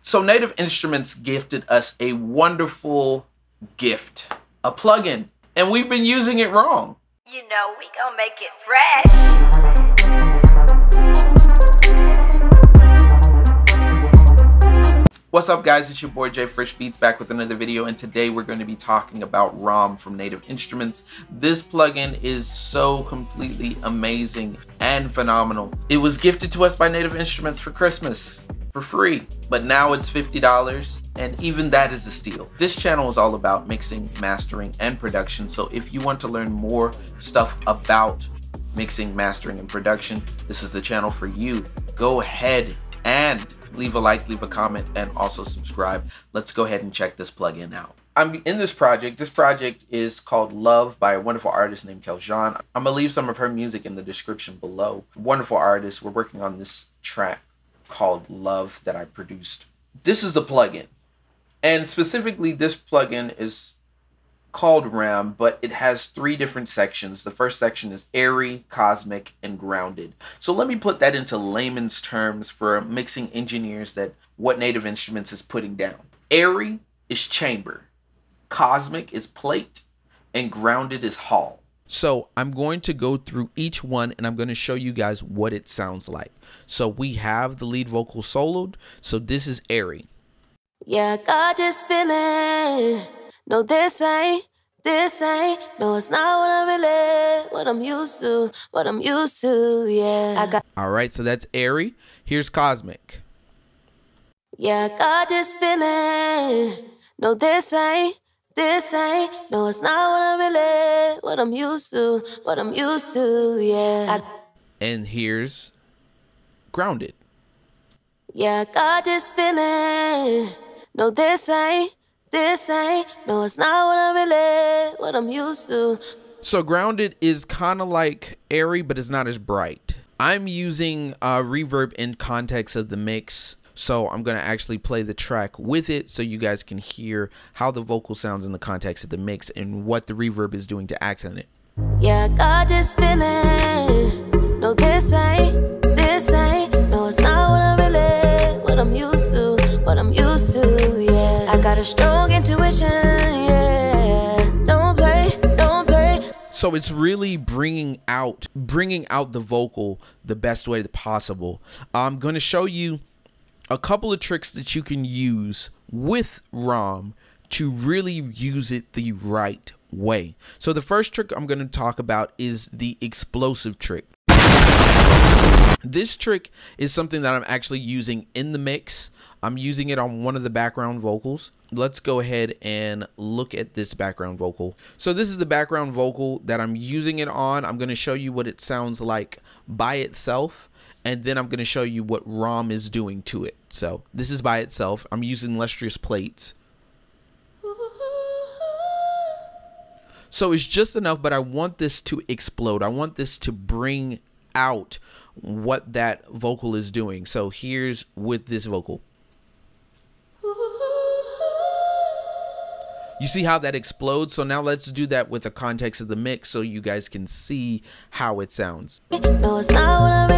So Native Instruments gifted us a wonderful gift, a plugin, and we've been using it wrong. You know we gon' make it fresh. What's up guys, it's your boy Jfreshbeatz back with another video, and today we're going to be talking about Raum from Native Instruments. This plugin is so completely amazing and phenomenal. It was gifted to us by Native Instruments for Christmas for free, but now it's $50, and even that is a steal. This channel is all about mixing, mastering, and production, so if you want to learn more stuff about mixing, mastering, and production, this is the channel for you. Go ahead and leave a like, leave a comment, and also subscribe. Let's go ahead and check this plugin out. I'm in this project. This project is called Love by a wonderful artist named Kelzhaunne. I'm gonna leave some of her music in the description below. Wonderful artist. We're working on this track called Love that I produced. This is the plugin, and specifically this plugin is called Raum, but it has three different sections. The first section is airy, cosmic, and grounded. So let me put that into layman's terms for mixing engineers, that what Native Instruments is putting down. Airy is chamber, cosmic is plate, and grounded is hall. So I'm going to go through each one and I'm going to show you guys what it sounds like. So we have the lead vocal soloed. So this is airy. Yeah, I got this feeling. No, this ain't, no, it's not what I'm used to, yeah. All right, so that's airy. Here's cosmic. Yeah, I got this feeling. No, this ain't, no, it's not what I'm used to, yeah. And here's grounded. Yeah, I got this feeling. No, this ain't, no, it's not what I'm used to. So grounded is kind of like airy, but it's not as bright. I'm using reverb in context of the mix, so I'm gonna actually play the track with it so you guys can hear how the vocal sounds in the context of the mix and what the reverb is doing to accent it. Yeah, I got this feeling. No, this ain't, no, it's not what I'm used to, yeah. I got a strong intuition, yeah. Don't play. So it's really bringing out the vocal the best way possible. I'm going to show you a couple of tricks that you can use with Raum to really use it the right way. So the first trick I'm going to talk about is the explosive trick. This trick is something that I'm actually using in the mix. I'm using it on one of the background vocals. Let's go ahead and look at this background vocal. So this is the background vocal that I'm using it on. I'm going to show you what it sounds like by itself, and then I'm going to show you what Raum is doing to it. So this is by itself. I'm using lustrous plates. So it's just enough, but I want this to explode. I want this to bring out what that vocal is doing. So here's with this vocal. You see how that explodes? So now let's do that with the context of the mix so you guys can see how it sounds. No, it's not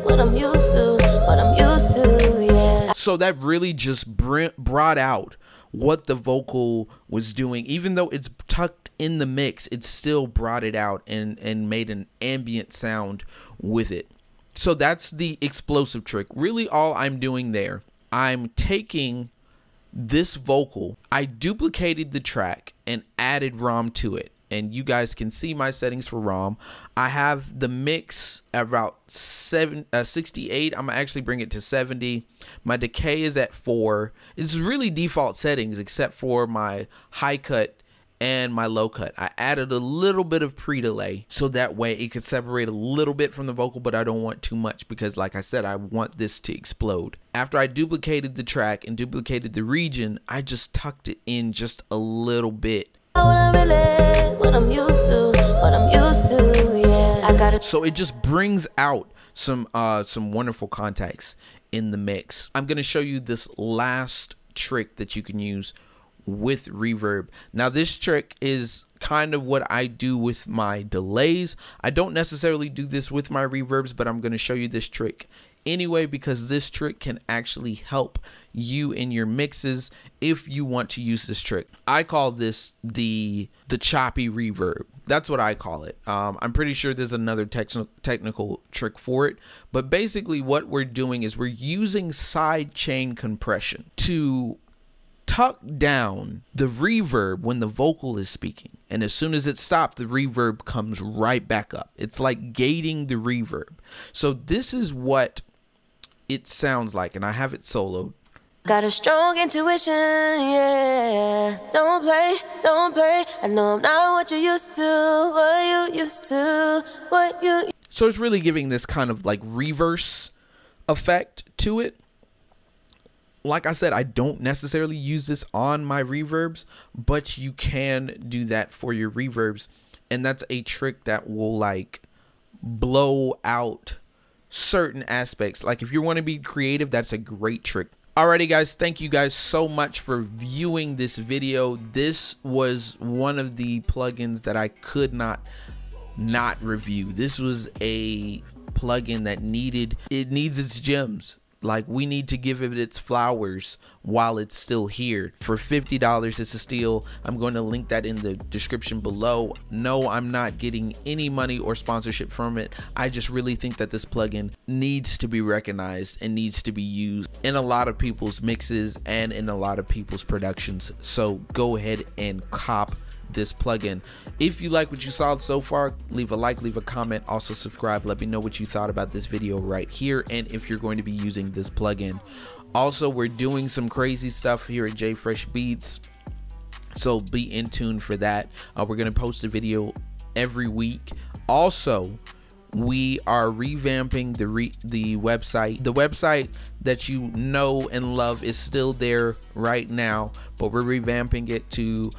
what I'm used to, yeah. So that really just brought out what the vocal was doing. Even though it's tucked in the mix, it still brought it out and made an ambient sound with it. So that's the explosive trick. Really all I'm doing there, I'm taking this vocal, I duplicated the track and added Raum to it. And you guys can see my settings for Raum. I have the mix at about 68. I'm gonna actually bring it to 70. My decay is at 4. It's really default settings except for my high cut and my low cut. I added a little bit of pre-delay so that way it could separate a little bit from the vocal, but I don't want too much because, like I said, I want this to explode. After I duplicated the track and duplicated the region, I just tucked it in just a little bit. What I'm used to, yeah. I got it. So it just brings out some wonderful context in the mix. I'm gonna show you this last trick that you can use with reverb. Now this trick is kind of what I do with my delays. I don't necessarily do this with my reverbs, but I'm going to show you this trick anyway, because this trick can actually help you in your mixes if you want to use this trick. I call this the choppy reverb. That's what I call it. I'm pretty sure there's another technical trick for it, but basically what we're doing is we're using side chain compression to tuck down the reverb when the vocal is speaking, and as soon as it stops, the reverb comes right back up. It's like gating the reverb. So this is what it sounds like, and I have it soloed. Got a strong intuition, yeah. Don't play, don't play. I know I'm not what you used to, what you used to, what you. So it's really giving this kind of like reverse effect to it. Like I said, I don't necessarily use this on my reverbs, but you can do that for your reverbs. And that's a trick that will like blow out certain aspects. Like if you want to be creative, that's a great trick. Alrighty guys, thank you guys so much for viewing this video. This was one of the plugins that I could not review. This was a plugin that needs its gems. Like, we need to give it its flowers while it's still here. For $50, it's a steal. I'm going to link that in the description below. No, I'm not getting any money or sponsorship from it. I just really think that this plugin needs to be recognized and needs to be used in a lot of people's mixes and in a lot of people's productions. So go ahead and cop this plugin. If you like what you saw so far, leave a like, leave a comment, also subscribe. Let me know what you thought about this video right here, and if you're going to be using this plugin. Also, we're doing some crazy stuff here at Jfreshbeatz, so be in tune for that. We're going to post a video every week. Also, we are revamping the website. The website that you know and love is still there right now, but we're revamping it to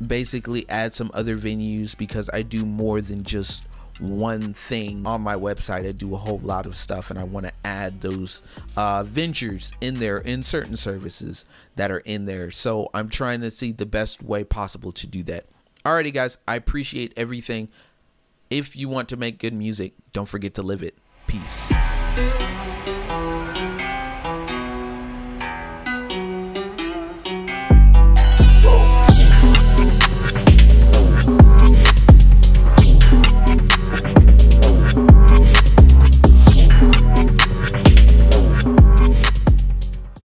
basically add some other venues, because I do more than just one thing on my website. I do a whole lot of stuff, and I want to add those ventures in there, in certain services that are in there. So I'm trying to see the best way possible to do that. Alrighty guys, I appreciate everything. If you want to make good music, don't forget to live it. Peace.